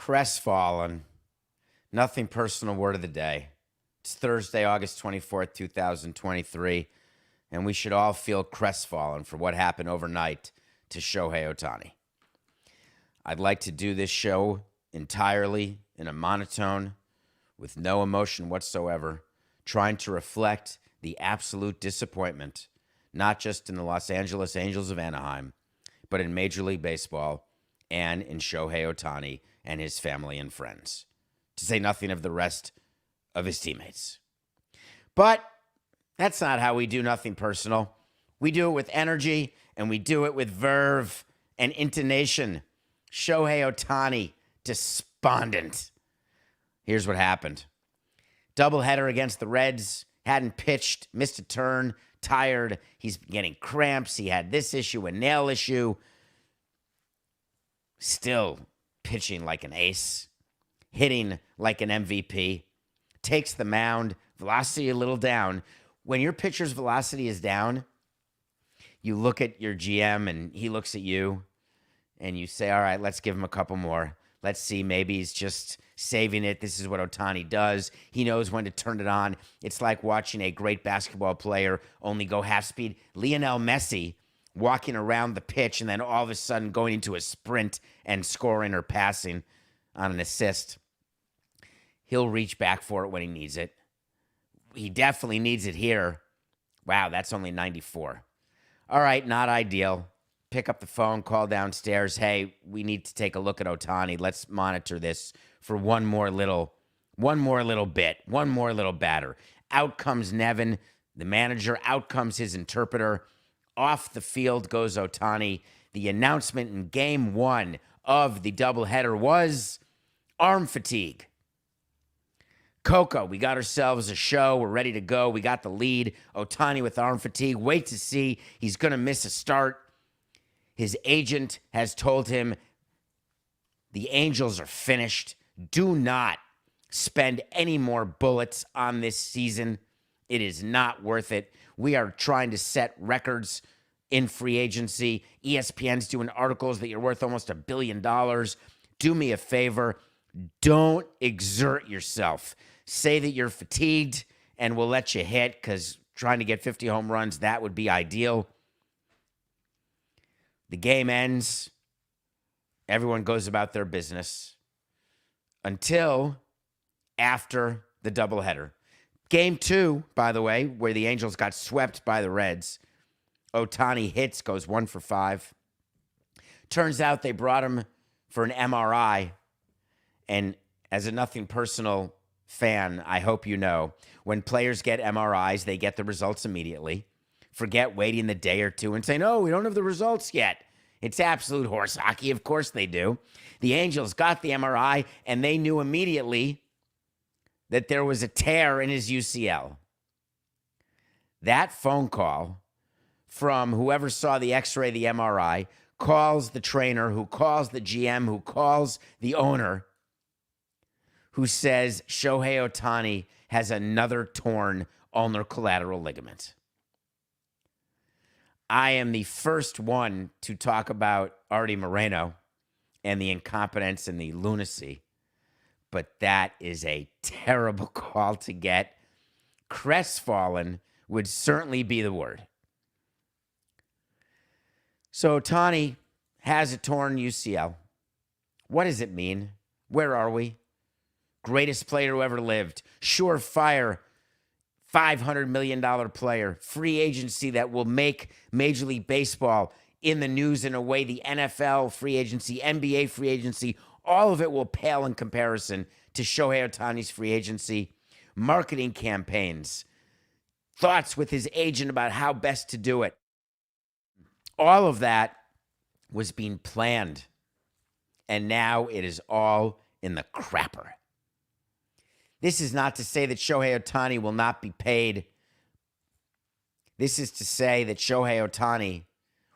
Crestfallen. Nothing personal word of the day. It's Thursday, August 24th, 2023, and we should all feel crestfallen for what happened overnight to Shohei Ohtani. I'd like to do this show entirely in a monotone, with no emotion whatsoever, trying to reflect the absolute disappointment, not just in the Los Angeles Angels of Anaheim, but in Major League Baseball and in Shohei Ohtani and his family and friends, to say nothing of the rest of his teammates. But that's not how we do nothing personal. We do it with energy, and we do it with verve and intonation. Shohei Ohtani, despondent. Here's what happened. Doubleheader against the Reds. Hadn't pitched, missed a turn, tired. He's getting cramps. He had this issue, a nail issue. Still pitching like an ace. Hitting like an MVP. Takes the mound. Velocity a little down. When your pitcher's velocity is down, you look at your GM and he looks at you and you say, all right, let's give him a couple more. Let's see, maybe he's just saving it. This is what Ohtani does. He knows when to turn it on. It's like watching a great basketball player only go half speed. Lionel Messi walking around the pitch and then all of a sudden going into a sprint and scoring or passing on an assist. He'll reach back for it when he needs it. He definitely needs it here. Wow, that's only 94. All right, not ideal. Pick up the phone, call downstairs. Hey, we need to take a look at Ohtani. Let's monitor this for one more little bit, one more little batter. Out comes Nevin, the manager. Out comes his interpreter. Off the field goes Ohtani. The announcement in game one of the doubleheader was arm fatigue. Coco, we got ourselves a show. We're ready to go. We got the lead. Ohtani with arm fatigue. Wait to see. He's going to miss a start. His agent has told him the Angels are finished. Do not spend any more bullets on this season. It is not worth it. We are trying to set records in free agency. ESPN's doing articles that you're worth almost $1 billion. Do me a favor. Don't exert yourself. Say that you're fatigued and we'll let you hit, because trying to get 50 home runs, that would be ideal. The game ends. Everyone goes about their business until after the doubleheader. Game two, by the way, where the Angels got swept by the Reds. Ohtani hits, goes 1 for 5. Turns out they brought him for an MRI. And as a nothing personal fan, I hope you know, when players get MRIs, they get the results immediately. Forget waiting the day or two and saying, oh, we don't have the results yet. It's absolute horse hockey. Of course they do. The Angels got the MRI, and they knew immediately that there was a tear in his UCL. That phone call from whoever saw the X-ray, the MRI, calls the trainer, who calls the GM, who calls the owner, who says Shohei Ohtani has another torn ulnar collateral ligament. I am the first one to talk about Artie Moreno and the incompetence and the lunacy, but that is a terrible call to get. Crestfallen would certainly be the word. So Ohtani has a torn UCL. What does it mean? Where are we? Greatest player who ever lived. Surefire $500 million player. Free agency that will make Major League Baseball in the news in a way the NFL free agency, NBA free agency, all of it will pale in comparison to Shohei Ohtani's free agency. Marketing campaigns. Thoughts with his agent about how best to do it. All of that was being planned. And now it is all in the crapper. This is not to say that Shohei Ohtani will not be paid. This is to say that Shohei Ohtani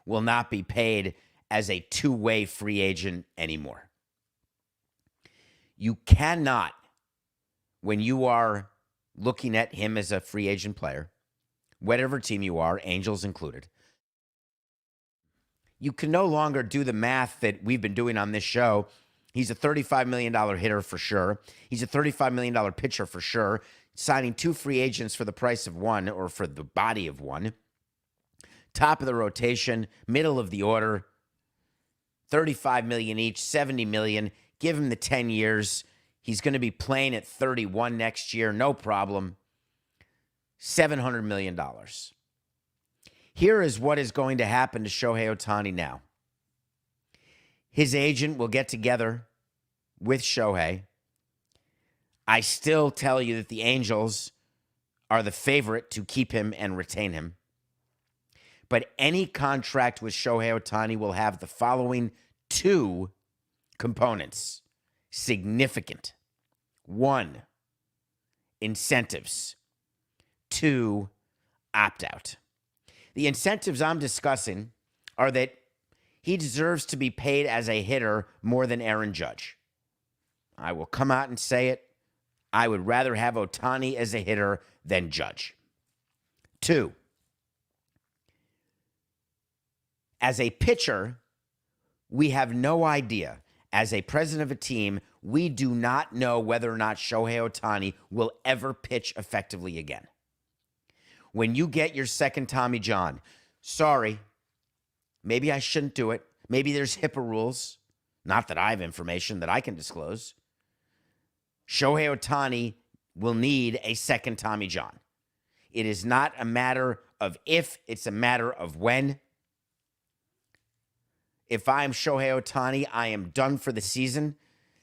will not be paid as a two-way free agent anymore. You cannot, when you are looking at him as a free agent player, whatever team you are, Angels included, you can no longer do the math that we've been doing on this show. He's a $35 million hitter for sure. He's a $35 million pitcher for sure. Signing 2 free agents for the price of one, or for the body of one. Top of the rotation, middle of the order. $35 million each, $70 million. Give him the 10 years. He's going to be playing at 31 next year, no problem. $700 million. Here is what is going to happen to Shohei Ohtani now. His agent will get together with Shohei. I still tell you that the Angels are the favorite to keep him and retain him. But any contract with Shohei Ohtani will have the following 2 components. Significant. 1, incentives. 2, opt-out. The incentives I'm discussing are that he deserves to be paid as a hitter more than Aaron Judge. I will come out and say it. I would rather have Ohtani as a hitter than Judge. 2, as a pitcher, we have no idea. As a president of a team, we do not know whether or not Shohei Ohtani will ever pitch effectively again. When you get your second Tommy John, sorry, maybe I shouldn't do it. Maybe there's HIPAA rules. Not that I have information that I can disclose. Shohei Ohtani will need a second Tommy John. It is not a matter of if, it's a matter of when. If I'm Shohei Ohtani, I am done for the season.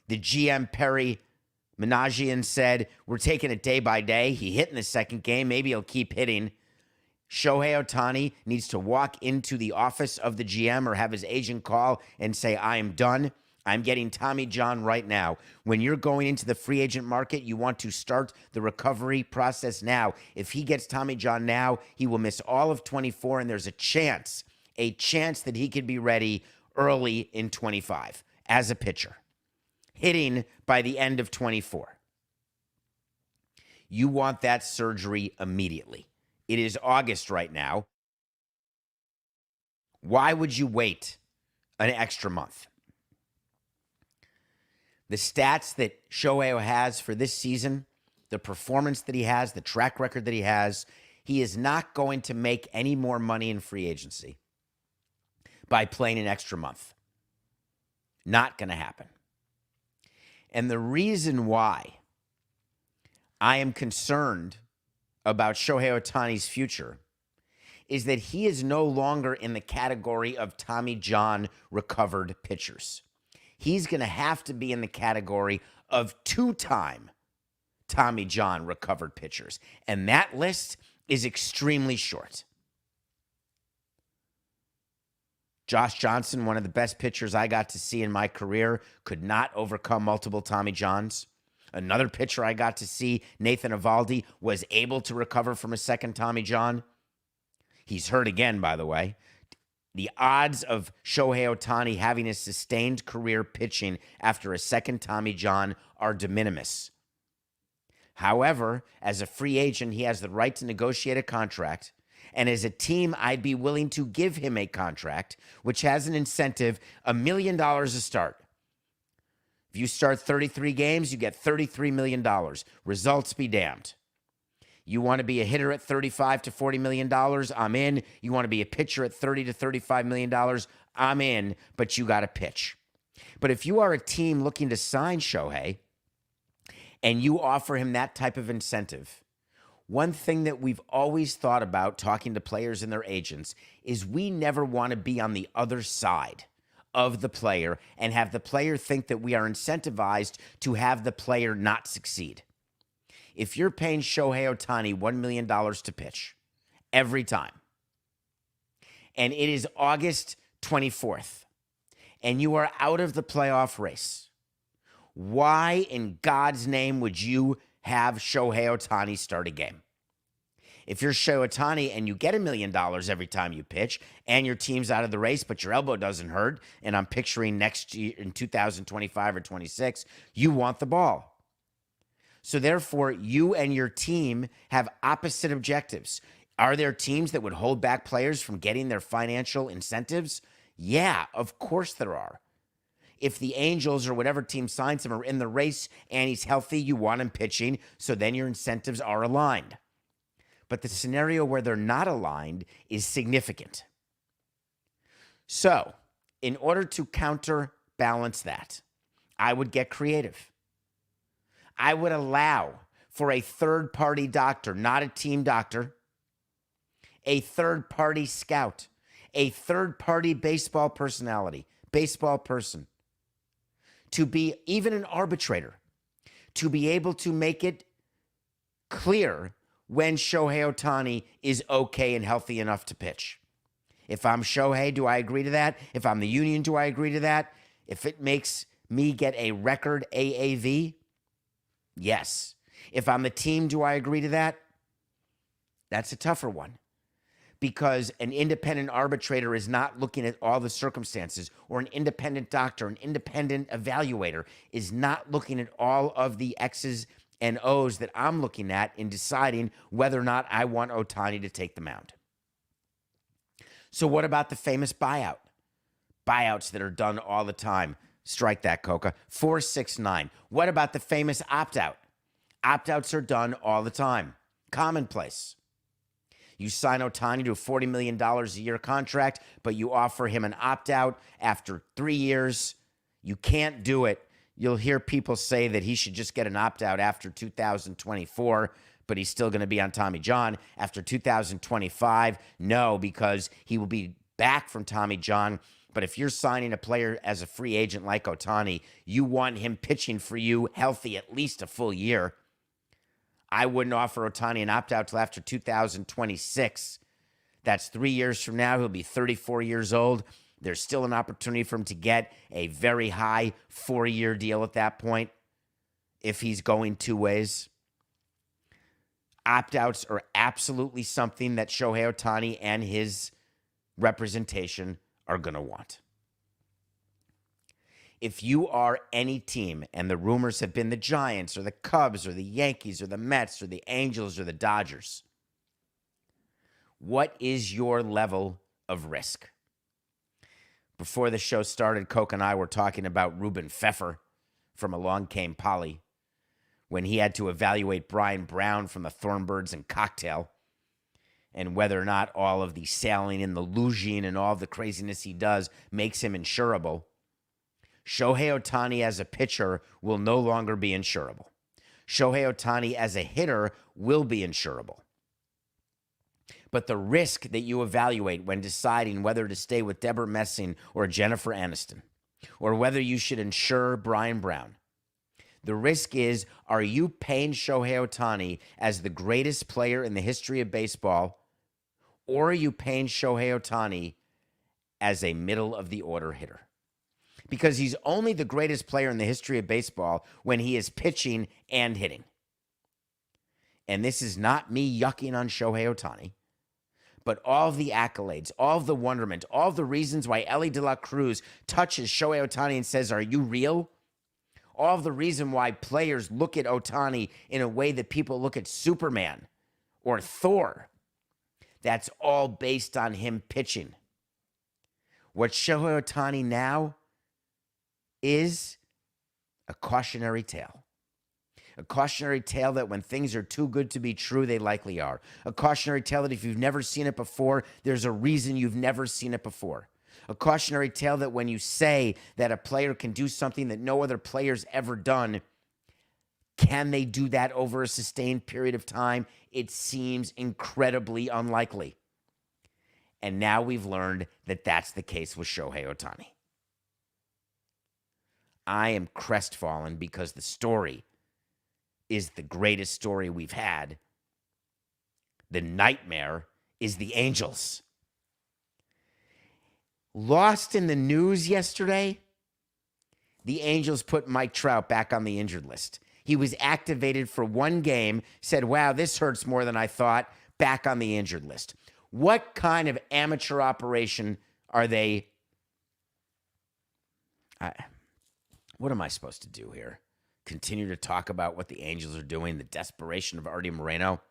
The GM, Perry Managian, said, we're taking it day by day. He hit in the second game. Maybe he'll keep hitting. Shohei Ohtani needs to walk into the office of the GM or have his agent call and say, I am done. I'm getting Tommy John right now. When you're going into the free agent market, you want to start the recovery process now. If he gets Tommy John now, he will miss all of 24, and there's a chance that he could be ready early in 25 as a pitcher, hitting by the end of 24. You want that surgery immediately. It is August right now. Why would you wait an extra month? The stats that Shohei has for this season, the performance that he has, the track record that he is not going to make any more money in free agency by playing an extra month. Not going to happen. And the reason why I am concerned about Shohei Ohtani's future is that he is no longer in the category of Tommy John recovered pitchers. He's going to have to be in the category of 2-time Tommy John recovered pitchers. And that list is extremely short. Josh Johnson, one of the best pitchers I got to see in my career, could not overcome multiple Tommy Johns. Another pitcher I got to see, Nathan Eovaldi, was able to recover from a second Tommy John. He's hurt again, by the way. The odds of Shohei Ohtani having a sustained career pitching after a second Tommy John are de minimis. However, as a free agent, he has the right to negotiate a contract. And as a team, I'd be willing to give him a contract, which has an incentive, $1 million a start. If you start 33 games, you get $33 million. Results be damned. You want to be a hitter at $35 to $40 million? I'm in. You want to be a pitcher at $30 to $35 million? I'm in, but you got to pitch. But if you are a team looking to sign Shohei and you offer him that type of incentive, one thing that we've always thought about talking to players and their agents is we never want to be on the other side of the player and have the player think that we are incentivized to have the player not succeed. If you're paying Shohei Ohtani $1 million to pitch every time, and it is August 24th, and you are out of the playoff race, why in God's name would you have Shohei Ohtani start a game? If you're Shohei Ohtani and you get $1 million every time you pitch and your team's out of the race, but your elbow doesn't hurt, and I'm picturing next year in 2025 or 26, you want the ball. So therefore, you and your team have opposite objectives. Are there teams that would hold back players from getting their financial incentives? Yeah, of course there are. If the Angels or whatever team signs him are in the race and he's healthy, you want him pitching, so then your incentives are aligned. But the scenario where they're not aligned is significant. So, in order to counterbalance that, I would get creative. I would allow for a third-party doctor, not a team doctor, a third-party scout, a third-party baseball personality, baseball person, to be even an arbitrator, to be able to make it clear when Shohei Ohtani is okay and healthy enough to pitch. If I'm Shohei, do I agree to that? If I'm the union, do I agree to that? If it makes me get a record AAV, yes. If I'm the team, do I agree to that? That's a tougher one, because an independent arbitrator is not looking at all the circumstances, or an independent doctor, an independent evaluator is not looking at all of the X's and O's that I'm looking at in deciding whether or not I want Ohtani to take the mound. So what about the famous buyout? Buyouts that are done all the time. Strike that, Coca. 469. What about the famous opt-out? Opt-outs are done all the time. Commonplace. You sign Ohtani to a $40 million a year contract, but you offer him an opt-out after 3 years. You can't do it. You'll hear people say that he should just get an opt-out after 2024, but he's still going to be on Tommy John. After 2025, no, because he will be back from Tommy John. But if you're signing a player as a free agent like Ohtani, you want him pitching for you healthy at least a full year. I wouldn't offer Ohtani an opt-out till after 2026. That's 3 years from now. He'll be 34 years old. There's still an opportunity for him to get a very high 4-year deal at that point if he's going two ways. Opt-outs are absolutely something that Shohei Ohtani and his representation are going to want. If you are any team, and the rumors have been the Giants or the Cubs or the Yankees or the Mets or the Angels or the Dodgers, what is your level of risk? Before the show started, Coke and I were talking about Ruben Pfeffer from Along Came Polly when he had to evaluate Brian Brown from the Thornbirds and Cocktail, and whether or not all of the sailing and the luging and all of the craziness he does makes him insurable. Shohei Ohtani as a pitcher will no longer be insurable. Shohei Ohtani as a hitter will be insurable. But the risk that you evaluate when deciding whether to stay with Deborah Messing or Jennifer Aniston, or whether you should insure Brian Brown, the risk is, are you paying Shohei Ohtani as the greatest player in the history of baseball, or are you paying Shohei Ohtani as a middle-of-the-order hitter? Because he's only the greatest player in the history of baseball when he is pitching and hitting. And this is not me yucking on Shohei Ohtani, but all of the accolades, all of the wonderment, all of the reasons why Ellie De La Cruz touches Shohei Ohtani and says, "Are you real?" All of the reason why players look at Ohtani in a way that people look at Superman or Thor. That's all based on him pitching. What Shohei Ohtani now is a cautionary tale. A cautionary tale that when things are too good to be true, they likely are. A cautionary tale that if you've never seen it before, there's a reason you've never seen it before. A cautionary tale that when you say that a player can do something that no other player's ever done, can they do that over a sustained period of time? It seems incredibly unlikely. And now we've learned that that's the case with Shohei Ohtani. I am crestfallen because the story is the greatest story we've had. The nightmare is the Angels. Lost in the news yesterday, the Angels put Mike Trout back on the injured list. He was activated for one game, said, "Wow, this hurts more than I thought," back on the injured list. What kind of amateur operation are they? What am I supposed to do here? Continue to talk about what the Angels are doing, the desperation of Artie Moreno?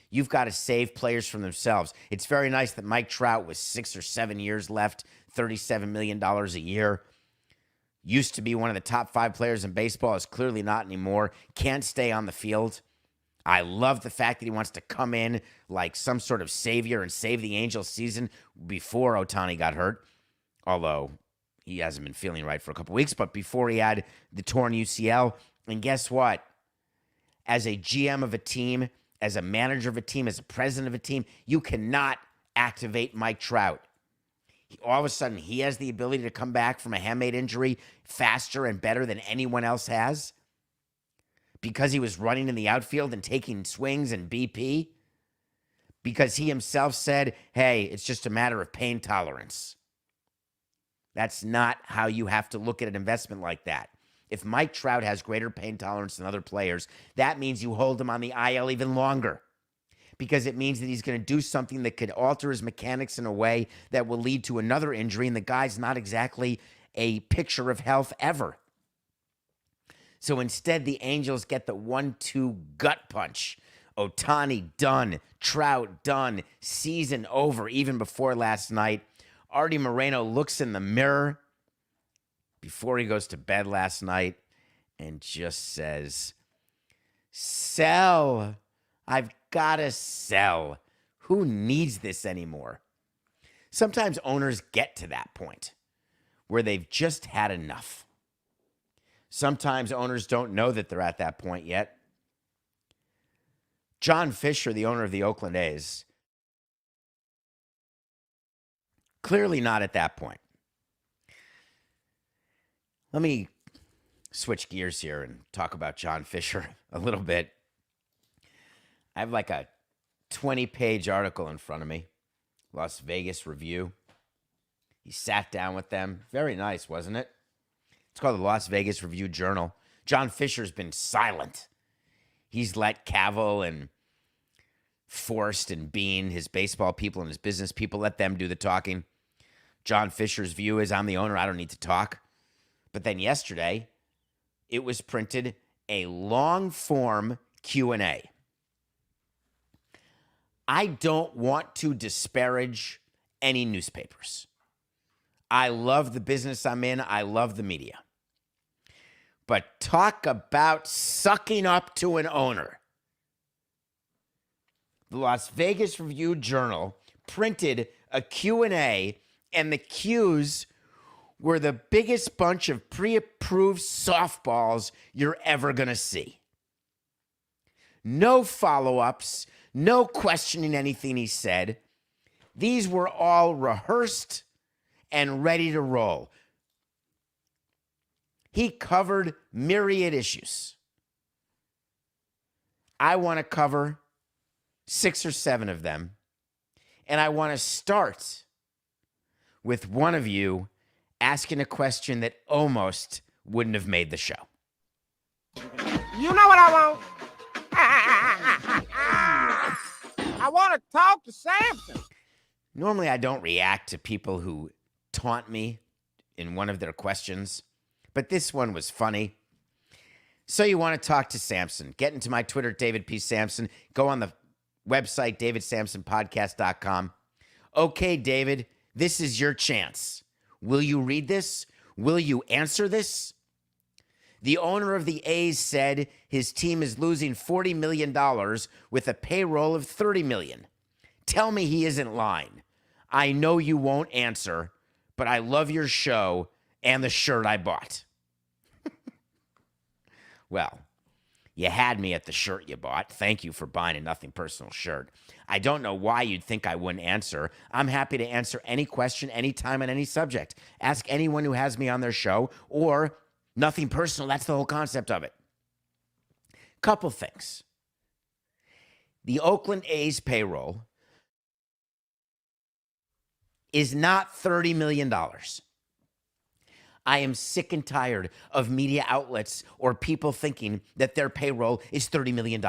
You've got to save players from themselves. It's very nice that Mike Trout, with 6 or 7 years left, $37 million a year, used to be one of the top 5 players in baseball, is clearly not anymore, can't stay on the field. I love the fact that he wants to come in like some sort of savior and save the Angels season before Ohtani got hurt, although he hasn't been feeling right for a couple weeks, but before he had the torn UCL. And guess what? As a GM of a team, as a manager of a team, as a president of a team, you cannot activate Mike Trout. All of a sudden, he has the ability to come back from a hamate injury faster and better than anyone else has because he was running in the outfield and taking swings and BP, because he himself said, hey, it's just a matter of pain tolerance. That's not how you have to look at an investment like that. If Mike Trout has greater pain tolerance than other players, that means you hold him on the IL even longer, because it means that he's going to do something that could alter his mechanics in a way that will lead to another injury, and the guy's not exactly a picture of health ever. So instead, the Angels get the 1-2 gut punch. Ohtani done, Trout done, season over even before last night. Artie Moreno looks in the mirror before he goes to bed last night and just says, sell. I've got to sell. Who needs this anymore? Sometimes owners get to that point where they've just had enough. Sometimes owners don't know that they're at that point yet. John Fisher, the owner of the Oakland A's, clearly not at that point. Let me switch gears here and talk about John Fisher a little bit. I have like a 20-page article in front of me, Las Vegas Review. He sat down with them. Very nice, wasn't it? It's called the Las Vegas Review Journal. John Fisher's been silent. He's let Cavill and Forrest and Bean, his baseball people and his business people, let them do the talking. John Fisher's view is, I'm the owner, I don't need to talk. But then yesterday, it was printed a long-form Q&A. I don't want to disparage any newspapers. I love the business I'm in. I love the media. But talk about sucking up to an owner. The Las Vegas Review Journal printed a Q&A, and the Qs were the biggest bunch of pre-approved softballs you're ever going to see. No follow-ups, no questioning anything he said. These were all rehearsed and ready to roll. He covered myriad issues. I want to cover 6 or 7 of them, and I want to start with one of you asking a question that almost wouldn't have made the show. You know what I want? I want to talk to Samson. Normally, I don't react to people who taunt me in one of their questions, but this one was funny. So you want to talk to Samson. Get into my Twitter, David P. Samson. Go on the website, davidsamsonpodcast.com. Okay, David, this is your chance. Will you read this? Will you answer this? The owner of the A's said his team is losing $40 million with a payroll of $30 million. Tell me he isn't lying. I know you won't answer, but I love your show and the shirt I bought. Well, you had me at the shirt you bought. Thank you for buying a Nothing Personal shirt. I don't know why you'd think I wouldn't answer. I'm happy to answer any question, anytime, on any subject. Ask anyone who has me on their show, or nothing personal. That's the whole concept of it. Couple things. The Oakland A's payroll is not $30 million. I am sick and tired of media outlets or people thinking that their payroll is $30 million.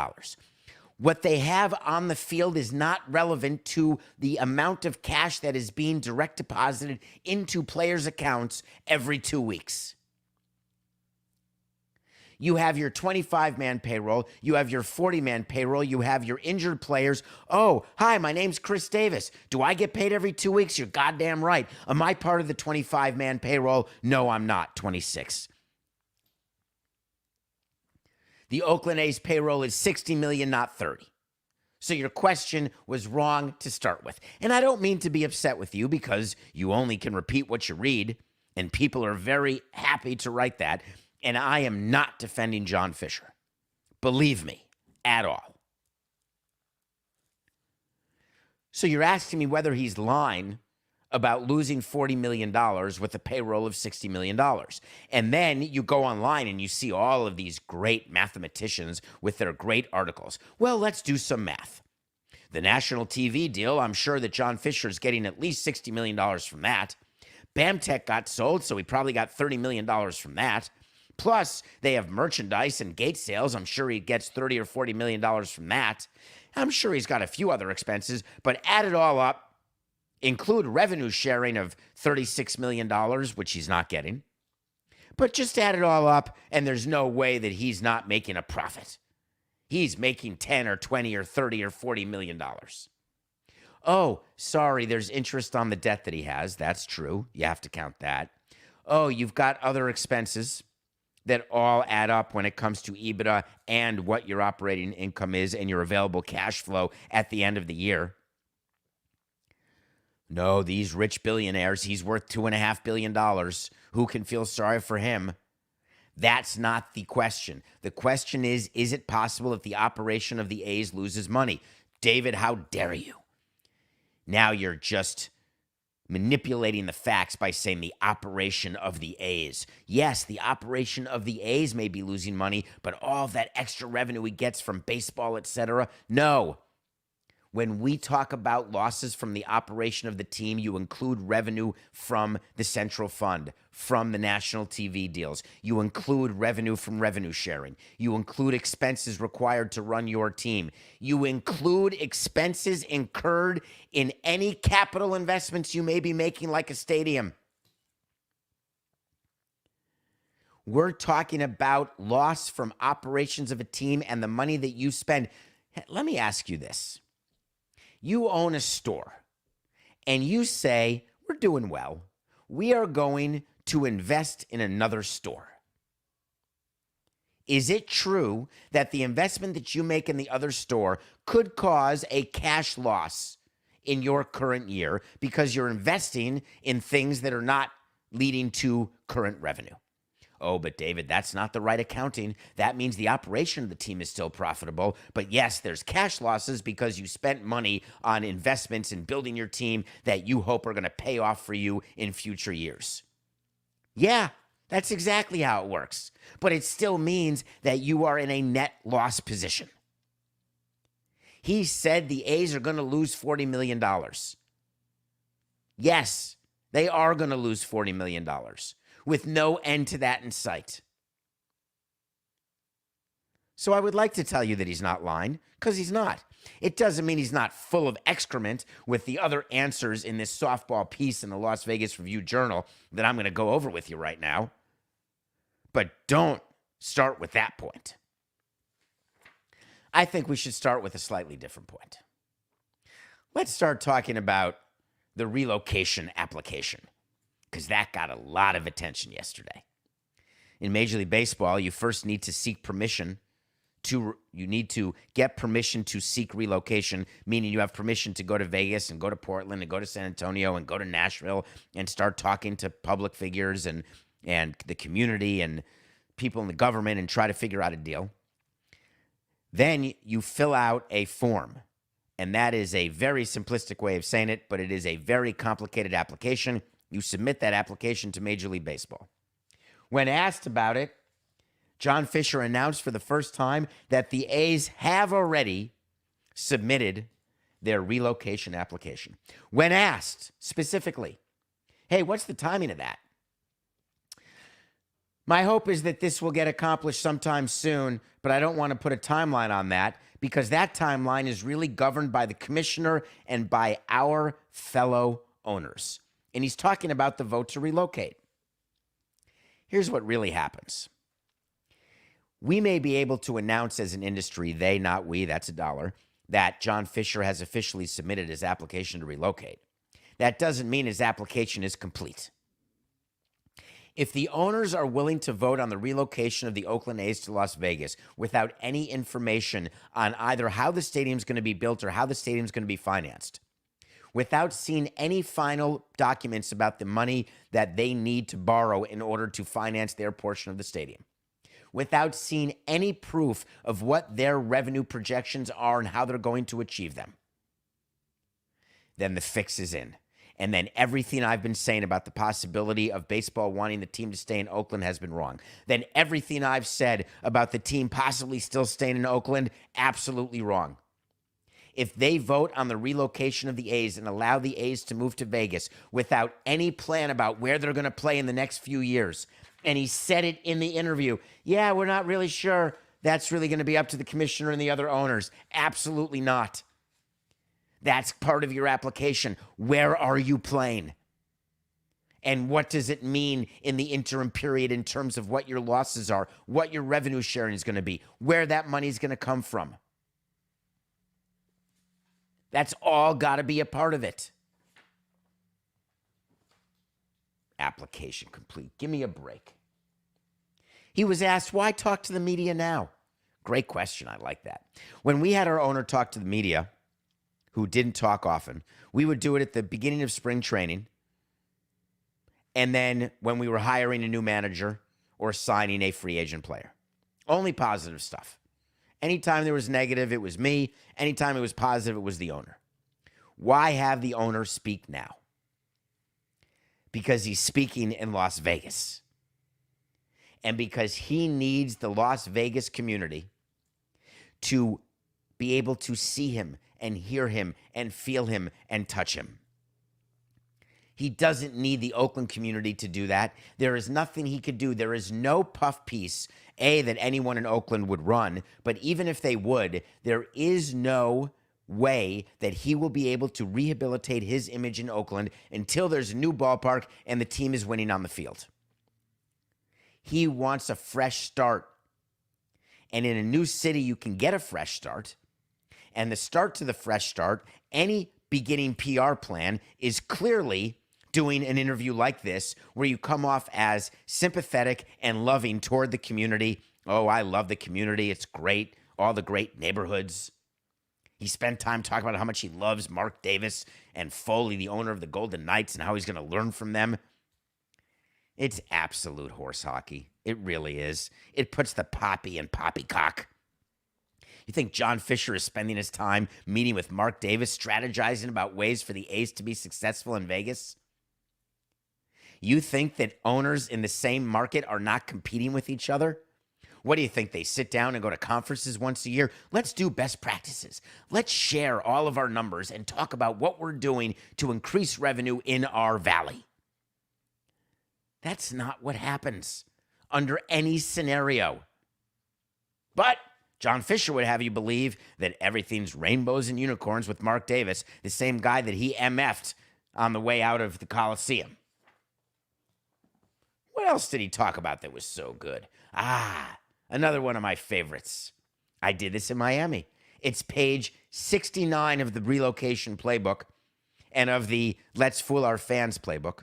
What they have on the field is not relevant to the amount of cash that is being direct deposited into players' accounts every 2 weeks. You have your 25-man payroll. You have your 40-man payroll. You have your injured players. Oh, hi, my name's Chris Davis. Do I get paid every 2 weeks? You're goddamn right. Am I part of the 25-man payroll? No, I'm not. 26. The Oakland A's payroll is $60 million, not 30. So your question was wrong to start with. And I don't mean to be upset with you because you only can repeat what you read, and people are very happy to write that. And I am not defending John Fisher. Believe me, at all. So you're asking me whether he's lying about losing $40 million with a payroll of $60 million. And then you go online and you see all of these great mathematicians with their great articles. Well, let's do some math. The national TV deal, I'm sure that John Fisher is getting at least $60 million from that. BAMTech got sold, so he probably got $30 million from that. Plus, they have merchandise and gate sales. I'm sure he gets $30 or $40 million from that. I'm sure he's got a few other expenses, but add it all up, include revenue sharing of $36 million, which he's not getting. But just add it all up, and there's no way that he's not making a profit. He's making 10 or 20 or 30 or $40 million. Oh, sorry, there's interest on the debt that he has. That's true. You have to count that. Oh, you've got other expenses that all add up when it comes to EBITDA and what your operating income is and your available cash flow at the end of the year. No, these rich billionaires, he's worth $2.5 billion. Who can feel sorry for him? That's not the question. The question is it possible that the operation of the A's loses money? David, how dare you? Now you're just manipulating the facts by saying the operation of the A's. Yes, the operation of the A's may be losing money, but all of that extra revenue he gets from baseball, etc., no. When we talk about losses from the operation of the team, you include revenue from the central fund, from the national TV deals. You include revenue from revenue sharing. You include expenses required to run your team. You include expenses incurred in any capital investments you may be making, like a stadium. We're talking about loss from operations of a team and the money that you spend. Let me ask you this. You own a store, and you say, we're doing well. We are going to invest in another store. Is it true that the investment that you make in the other store could cause a cash loss in your current year because you're investing in things that are not leading to current revenue? Oh, but David, that's not the right accounting. That means the operation of the team is still profitable. But yes, there's cash losses because you spent money on investments in building your team that you hope are going to pay off for you in future years. Yeah, that's exactly how it works. But it still means that you are in a net loss position. He said the A's are going to lose $40 million. Yes, they are going to lose $40 million. With no end to that in sight. So I would like to tell you that he's not lying, because he's not. It doesn't mean he's not full of excrement with the other answers in this softball piece in the Las Vegas Review-Journal that I'm going to go over with you right now. But don't start with that point. I think we should start with a slightly different point. Let's start talking about the relocation application, because that got a lot of attention yesterday. In Major League Baseball, you first need to seek permission you need to get permission to seek relocation, meaning you have permission to go to Vegas and go to Portland and go to San Antonio and go to Nashville and start talking to public figures and the community and people in the government and try to figure out a deal. Then you fill out a form. And that is a very simplistic way of saying it, but it is a very complicated application. You submit that application to Major League Baseball. When asked about it, John Fisher announced for the first time that the A's have already submitted their relocation application. When asked specifically, hey, what's the timing of that? My hope is that this will get accomplished sometime soon, but I don't want to put a timeline on that because that timeline is really governed by the commissioner and by our fellow owners. And he's talking about the vote to relocate. Here's what really happens. we may be able to announce as an industry, they, not we, that's $1, that John Fisher has officially submitted his application to relocate. That doesn't mean his application is complete. If the owners are willing to vote on the relocation of the Oakland A's to Las Vegas without any information on either how the stadium's going to be built or how the stadium's going to be financed, without seeing any final documents about the money that they need to borrow in order to finance their portion of the stadium, without seeing any proof of what their revenue projections are and how they're going to achieve them, then the fix is in. And then everything I've been saying about the possibility of baseball wanting the team to stay in Oakland has been wrong. Then everything I've said about the team possibly still staying in Oakland, absolutely wrong. If they vote on the relocation of the A's and allow the A's to move to Vegas without any plan about where they're going to play in the next few years, and he said it in the interview, yeah, we're not really sure that's really going to be up to the commissioner and the other owners. Absolutely not. That's part of your application. Where are you playing? And what does it mean in the interim period in terms of what your losses are, what your revenue sharing is going to be, where that money is going to come from? That's all got to be a part of it. Application complete. Give me a break. He was asked, why talk to the media now? Great question. I like that. When we had our owner talk to the media, who didn't talk often, we would do it at the beginning of spring training. And then when we were hiring a new manager or signing a free agent player. Only positive stuff. Anytime there was negative, it was me. Anytime it was positive, it was the owner. Why have the owner speak now? Because he's speaking in Las Vegas. And because he needs the Las Vegas community to be able to see him and hear him and feel him and touch him. He doesn't need the Oakland community to do that. There is nothing he could do. There is no puff piece, that anyone in Oakland would run. But even if they would, there is no way that he will be able to rehabilitate his image in Oakland until there's a new ballpark and the team is winning on the field. He wants a fresh start. And in a new city, you can get a fresh start. And the start to the fresh start, any beginning PR plan is clearly doing an interview like this where you come off as sympathetic and loving toward the community. Oh, I love the community. It's great. All the great neighborhoods. He spent time talking about how much he loves Mark Davis and Foley, the owner of the Golden Knights, and how he's going to learn from them. It's absolute horse hockey. It really is. It puts the poppy in poppycock. You think John Fisher is spending his time meeting with Mark Davis, strategizing about ways for the A's to be successful in Vegas? You think that owners in the same market are not competing with each other? What do you think? They sit down and go to conferences once a year? Let's do best practices. Let's share all of our numbers and talk about what we're doing to increase revenue in our valley. That's not what happens under any scenario. But John Fisher would have you believe that everything's rainbows and unicorns with Mark Davis, the same guy that he MF'd on the way out of the Coliseum. What else did he talk about that was so good? Another one of my favorites. I did this in Miami. It's page 69 of the relocation playbook and of the Let's Fool Our Fans playbook.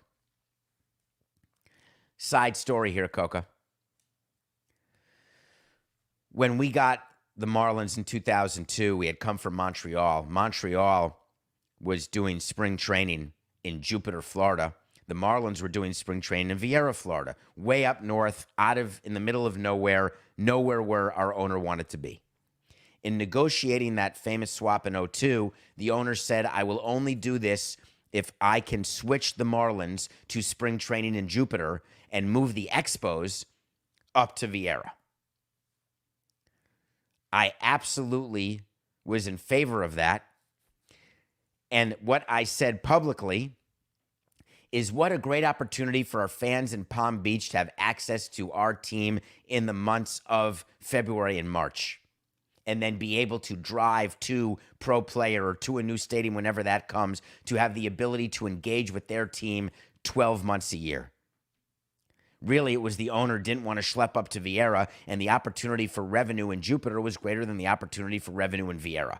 Side story here, Coca. When we got the Marlins in 2002, we had come from Montreal. Montreal was doing spring training in Jupiter, Florida. The Marlins were doing spring training in Vieira, Florida, way up north, in the middle of nowhere where our owner wanted to be. In negotiating that famous swap in 2002, the owner said, I will only do this if I can switch the Marlins to spring training in Jupiter and move the Expos up to Vieira. I absolutely was in favor of that. And what I said publicly is what a great opportunity for our fans in Palm Beach to have access to our team in the months of February and March, and then be able to drive to Pro Player or to a new stadium whenever that comes, to have the ability to engage with their team 12 months a year. Really, it was the owner didn't want to schlep up to Vieira, and the opportunity for revenue in Jupiter was greater than the opportunity for revenue in Vieira.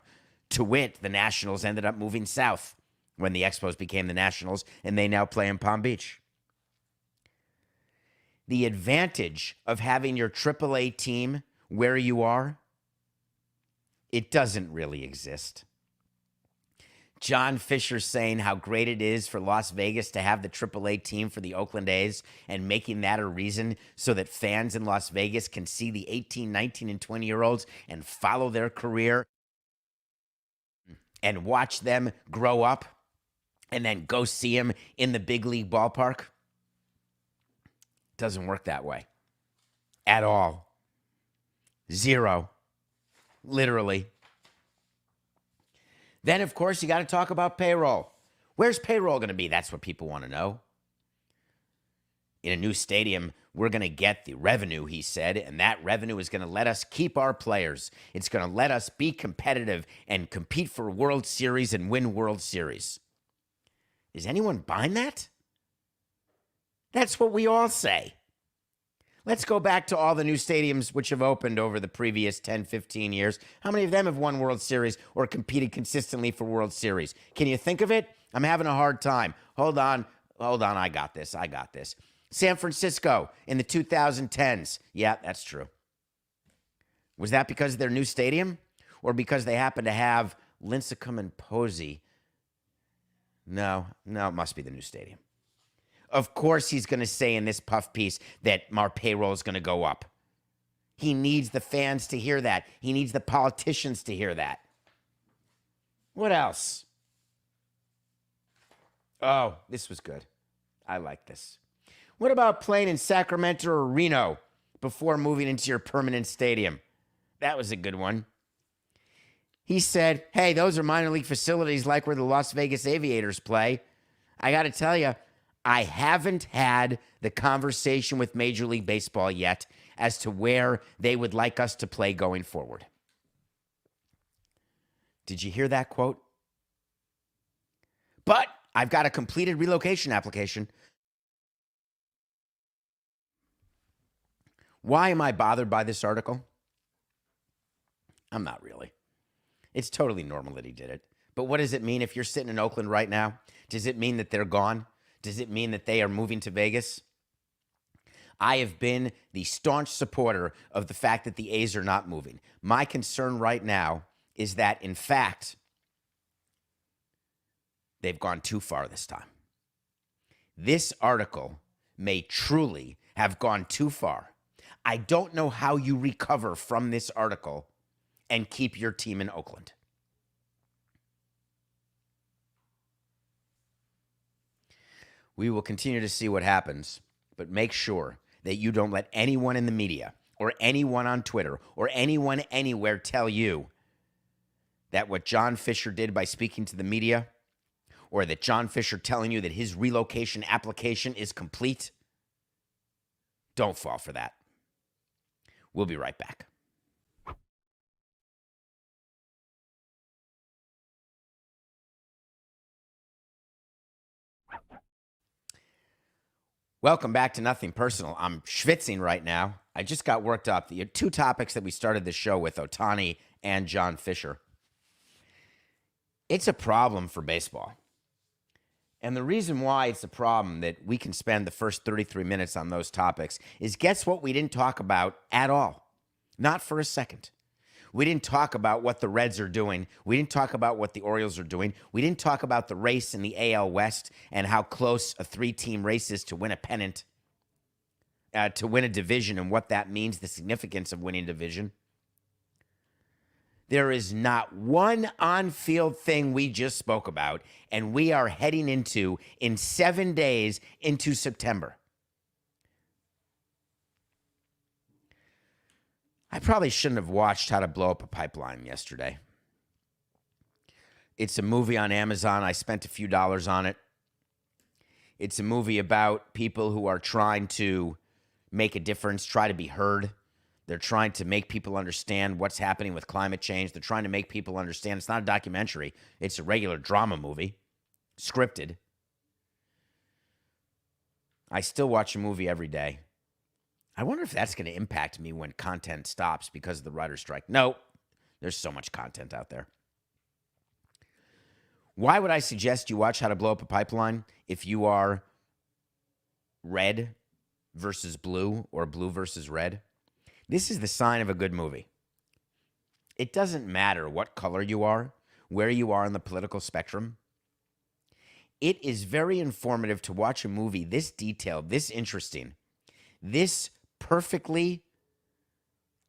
To wit, the Nationals ended up moving south when the Expos became the Nationals, and they now play in Palm Beach. The advantage of having your AAA team where you are, it doesn't really exist. John Fisher saying how great it is for Las Vegas to have the AAA team for the Oakland A's and making that a reason so that fans in Las Vegas can see the 18, 19, and 20-year-olds and follow their career and watch them grow up and then go see them in the big league ballpark. Doesn't work that way at all. Zero. Literally. Then, of course, you got to talk about payroll. Where's payroll going to be? That's what people want to know. In a new stadium, we're going to get the revenue, he said, and that revenue is going to let us keep our players. It's going to let us be competitive and compete for World Series and win World Series. Is anyone buying that? That's what we all say. Let's go back to all the new stadiums which have opened over the previous 10, 15 years. How many of them have won World Series or competed consistently for World Series? Can you think of it? I'm having a hard time. Hold on. I got this. San Francisco in the 2010s. Yeah, that's true. Was that because of their new stadium or because they happen to have Lincecum and Posey? No, it must be the new stadium. Of course he's going to say in this puff piece that our payroll is going to go up. He needs the fans to hear that. He needs the politicians to hear that. What else? Oh, this was good. I like this. What about playing in Sacramento or Reno before moving into your permanent stadium? That was a good one. He said, hey, those are minor league facilities like where the Las Vegas Aviators play. I got to tell you, I haven't had the conversation with Major League Baseball yet as to where they would like us to play going forward. Did you hear that quote? But I've got a completed relocation application. Why am I bothered by this article? I'm not really. It's totally normal that he did it. But what does it mean if you're sitting in Oakland right now? Does it mean that they're gone? Does it mean that they are moving to Vegas? I have been the staunch supporter of the fact that the A's are not moving. My concern right now is that, in fact, they've gone too far this time. This article may truly have gone too far. I don't know how you recover from this article and keep your team in Oakland. We will continue to see what happens, but make sure that you don't let anyone in the media or anyone on Twitter or anyone anywhere tell you that what John Fisher did by speaking to the media, or that John Fisher telling you that his relocation application is complete. Don't fall for that. We'll be right back. Welcome back to Nothing Personal. I'm schwitzing right now. I just got worked up. The two topics that we started the show with, Ohtani and John Fisher. It's a problem for baseball. And the reason why it's a problem that we can spend the first 33 minutes on those topics is, guess what we didn't talk about at all? Not for a second. We didn't talk about what the Reds are doing. We didn't talk about what the Orioles are doing. We didn't talk about the race in the AL West and how close a three-team race is to win a pennant, to win a division, and what that means, the significance of winning a division. There is not one on-field thing we just spoke about, and we are heading into, in 7 days, into September. I probably shouldn't have watched How to Blow Up a Pipeline yesterday. It's a movie on Amazon. I spent a few dollars on it. It's a movie about people who are trying to make a difference, try to be heard. They're trying to make people understand what's happening with climate change. They're trying to make people understand it's not a documentary. It's a regular drama movie, scripted. I still watch a movie every day. I wonder if that's going to impact me when content stops because of the writer's strike. No, there's so much content out there. Why would I suggest you watch How to Blow Up a Pipeline if you are red versus blue or blue versus red? This is the sign of a good movie. It doesn't matter what color you are, where you are on the political spectrum. It is very informative to watch a movie this detailed, this interesting, this perfectly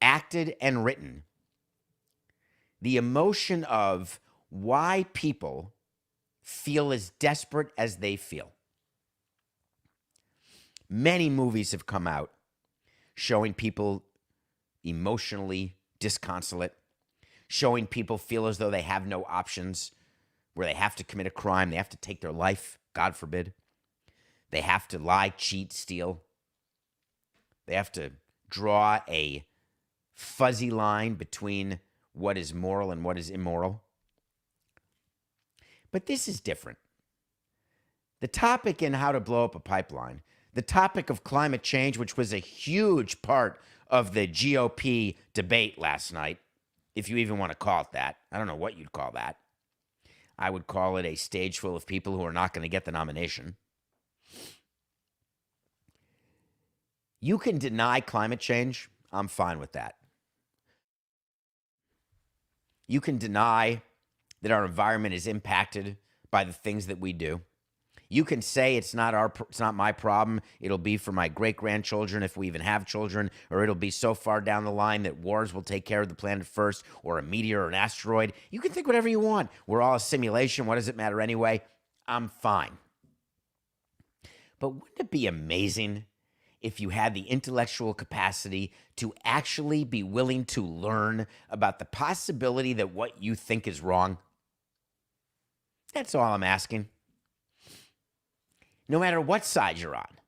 acted and written. The emotion of why people feel as desperate as they feel. Many movies have come out showing people emotionally disconsolate, showing people feel as though they have no options, where they have to commit a crime, they have to take their life, God forbid. They have to lie, cheat, steal. They have to draw a fuzzy line between what is moral and what is immoral. But this is different. The topic in How to Blow Up a Pipeline, the topic of climate change, which was a huge part of the GOP debate last night, if you even want to call it that. I don't know what you'd call that. I would call it a stage full of people who are not going to get the nomination. You can deny climate change. I'm fine with that. You can deny that our environment is impacted by the things that we do. You can say it's not my problem. It'll be for my great-grandchildren if we even have children, or it'll be so far down the line that wars will take care of the planet first, or a meteor or an asteroid. You can think whatever you want. We're all a simulation. What does it matter anyway? I'm fine. But wouldn't it be amazing if you had the intellectual capacity to actually be willing to learn about the possibility that what you think is wrong? That's all I'm asking. No matter what side you're on,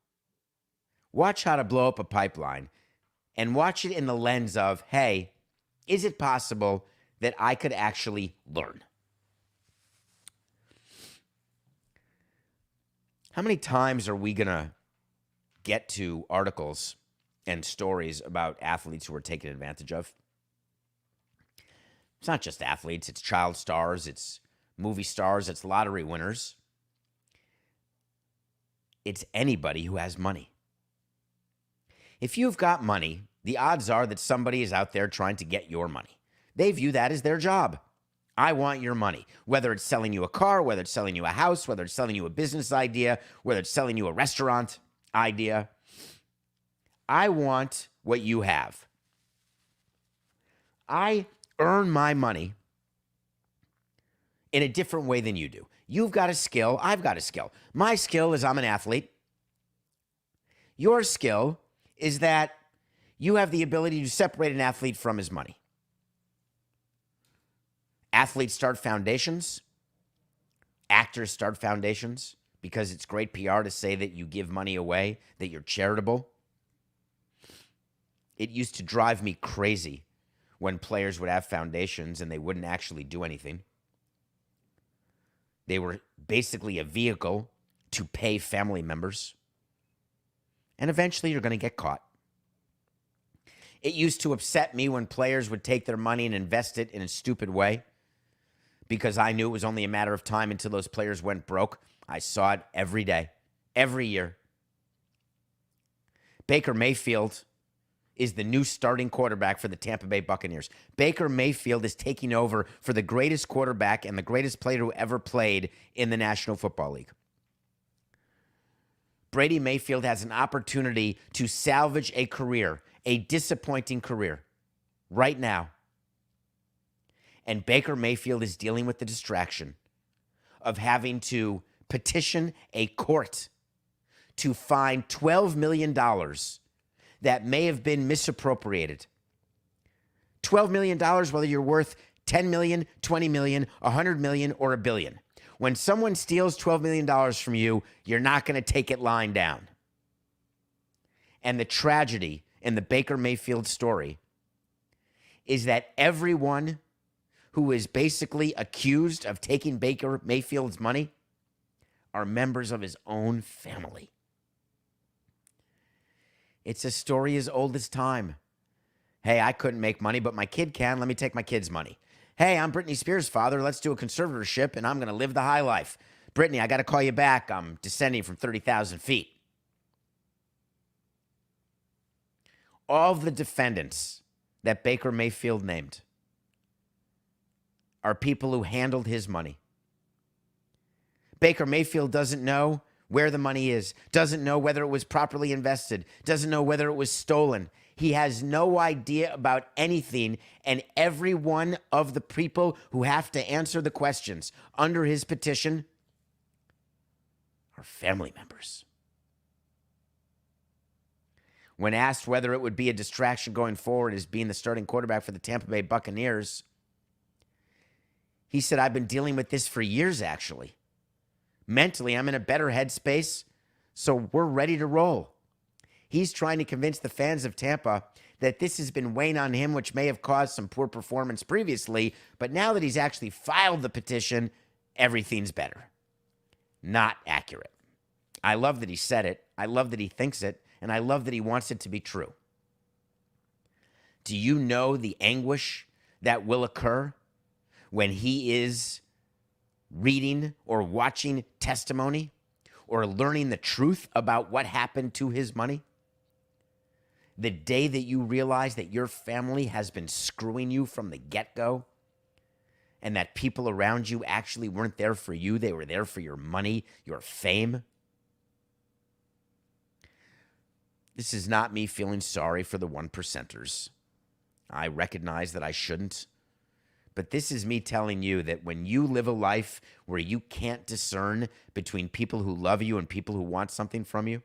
watch How to Blow Up a Pipeline and watch it in the lens of, hey, is it possible that I could actually learn? How many times are we going to get to articles and stories about athletes who are taken advantage of? It's not just athletes. It's child stars. It's movie stars. It's lottery winners. It's anybody who has money. If you've got money, the odds are that somebody is out there trying to get your money. They view that as their job. I want your money. Whether it's selling you a car, whether it's selling you a house, whether it's selling you a business idea, whether it's selling you a restaurant idea. I want what you have. I earn my money in a different way than you do. You've got a skill. I've got a skill. My skill is I'm an athlete. Your skill is that you have the ability to separate an athlete from his money. Athletes start foundations. Actors start foundations because it's great PR to say that you give money away, that you're charitable. It used to drive me crazy when players would have foundations and they wouldn't actually do anything. They were basically a vehicle to pay family members. And eventually you're going to get caught. It used to upset me when players would take their money and invest it in a stupid way because I knew it was only a matter of time until those players went broke. I saw it every day, every year. Baker Mayfield is the new starting quarterback for the Tampa Bay Buccaneers. Baker Mayfield is taking over for the greatest quarterback and the greatest player who ever played in the National Football League. Brady Mayfield has an opportunity to salvage a career, a disappointing career, right now. And Baker Mayfield is dealing with the distraction of having to petition a court to find $12 million that may have been misappropriated. $12 million, whether you're worth $10 million, $20 million, $100 million, or $1 billion. When someone steals $12 million from you, you're not going to take it lying down. And the tragedy in the Baker Mayfield story is that everyone who is basically accused of taking Baker Mayfield's money are members of his own family. It's a story as old as time. Hey, I couldn't make money, but my kid can. Let me take my kid's money. Hey, I'm Britney Spears' father. Let's do a conservatorship, and I'm going to live the high life. Britney, I got to call you back. I'm descending from 30,000 feet. All of the defendants that Baker Mayfield named are people who handled his money. Baker Mayfield doesn't know where the money is, doesn't know whether it was properly invested, doesn't know whether it was stolen. He has no idea about anything, and every one of the people who have to answer the questions under his petition are family members. When asked whether it would be a distraction going forward as being the starting quarterback for the Tampa Bay Buccaneers, he said, I've been dealing with this for years, actually. Mentally, I'm in a better headspace, so we're ready to roll. He's trying to convince the fans of Tampa that this has been weighing on him, which may have caused some poor performance previously, but now that he's actually filed the petition, everything's better. Not accurate. I love that he said it. I love that he thinks it, and I love that he wants it to be true. Do you know the anguish that will occur when he is reading or watching testimony or learning the truth about what happened to his money? The day that you realize that your family has been screwing you from the get-go and that people around you actually weren't there for you, they were there for your money, your fame. This is not me feeling sorry for the 1%ers. I recognize that I shouldn't. But this is me telling you that when you live a life where you can't discern between people who love you and people who want something from you,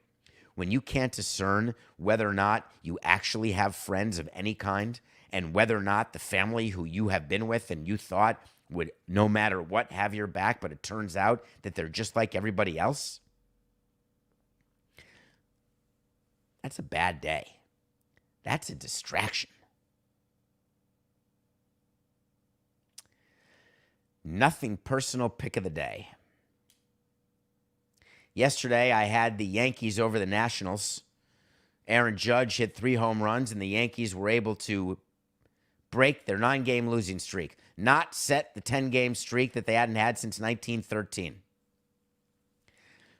when you can't discern whether or not you actually have friends of any kind, and whether or not the family who you have been with and you thought would no matter what have your back, but it turns out that they're just like everybody else, that's a bad day. That's a distraction. Nothing personal pick of the day. Yesterday, I had the Yankees over the Nationals. Aaron Judge hit 3 home runs, and the Yankees were able to break their 9-game losing streak, not set the 10-game streak that they hadn't had since 1913.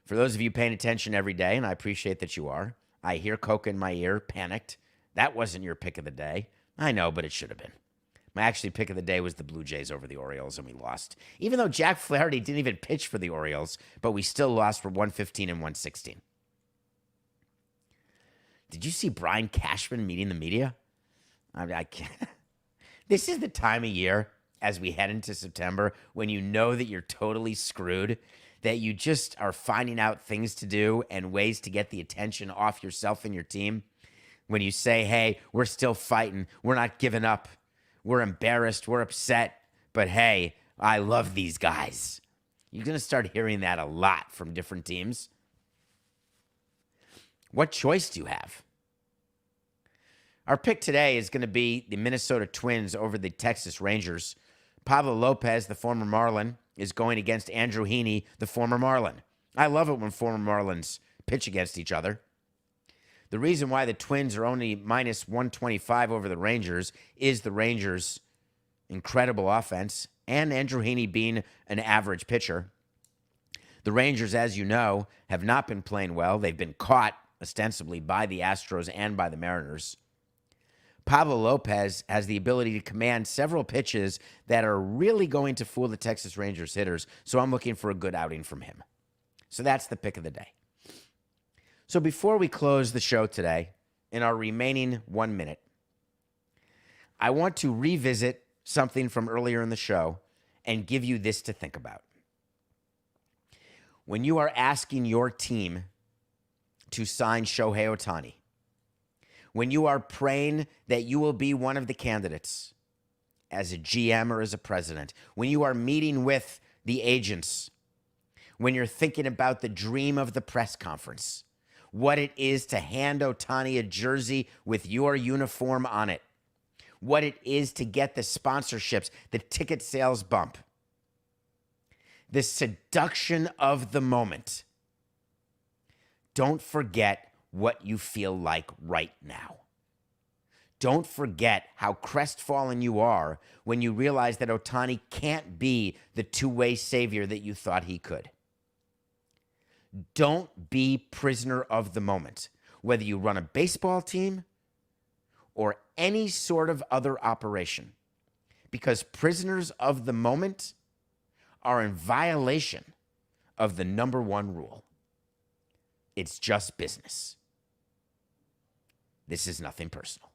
For those of you paying attention every day, and I appreciate that you are, I hear Coca in my ear, panicked. That wasn't your pick of the day. I know, but it should have been. My actually pick of the day was the Blue Jays over the Orioles, and we lost. Even though Jack Flaherty didn't even pitch for the Orioles, but we still lost for 115 and 116. Did you see Brian Cashman meeting the media? I can't. This is the time of year, as we head into September, when you know that you're totally screwed, that you just are finding out things to do and ways to get the attention off yourself and your team. When you say, hey, we're still fighting, we're not giving up. We're embarrassed, we're upset, but hey, I love these guys. You're going to start hearing that a lot from different teams. What choice do you have? Our pick today is going to be the Minnesota Twins over the Texas Rangers. Pablo Lopez, the former Marlin, is going against Andrew Heaney, the former Marlin. I love it when former Marlins pitch against each other. The reason why the Twins are only minus 125 over the Rangers is the Rangers' incredible offense and Andrew Heaney being an average pitcher. The Rangers, as you know, have not been playing well. They've been caught ostensibly by the Astros and by the Mariners. Pablo Lopez has the ability to command several pitches that are really going to fool the Texas Rangers hitters, so I'm looking for a good outing from him. So that's the pick of the day. So before we close the show today, in our remaining 1 minute, I want to revisit something from earlier in the show and give you this to think about. When you are asking your team to sign Shohei Ohtani, when you are praying that you will be one of the candidates as a GM or as a president, when you are meeting with the agents, when you're thinking about the dream of the press conference, what it is to hand Ohtani a jersey with your uniform on it, what it is to get the sponsorships, the ticket sales bump, the seduction of the moment. Don't forget what you feel like right now. Don't forget how crestfallen you are when you realize that Ohtani can't be the two-way savior that you thought he could. Don't be prisoner of the moment, whether you run a baseball team or any sort of other operation, because prisoners of the moment are in violation of the number one rule. It's just business. This is nothing personal.